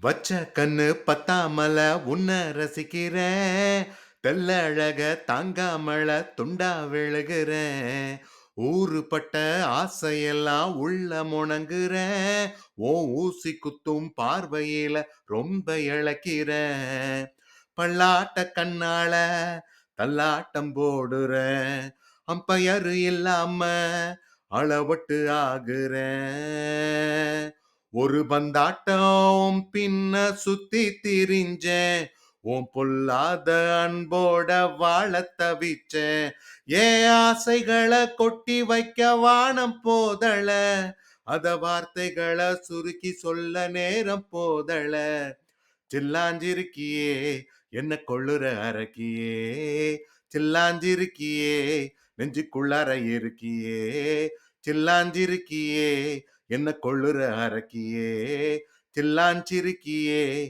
வச்ச கண்ணு பத்தாமல உன்ன ரசிக்கிறேன். தெள்ளழக தாங்காமல துண்டா விழுகிறேன். ஊறுபட்ட ஆசையெல்லாம் உள்ள முணங்குறேன். ஓ ஊசி குத்தும் பார்வையில ரொம்ப இழக்கிறேன். பல்லாட்ட கண்ணால தள்ளாட்டம் போடுறேன். அம்பயரு இல்லாம அளவட்டு ஆகுறேன். ஒரு பந்தாட்டம் பின்ன சுத்தி திரிஞ்சேன். உன் பொல்லாத அன்போட வாழ தவிச்சேன். ஏன் ஆசைகளை கொட்டி வைக்க வானம் போதல, அத வார்த்தைகளை சுருக்கி சொல்ல நேரம் போதல. சில்லாஞ்சிருக்கியே என்ன கொள்ளுற அரக்கியே, சில்லாஞ்சிருக்கியே நெஞ்சுக்குள்ளார இருக்கியே, சில்லாஞ்சிருக்கியே என்ன கொள்ளுற அரக்கியே, சில்லாஞ்சிருக்கியே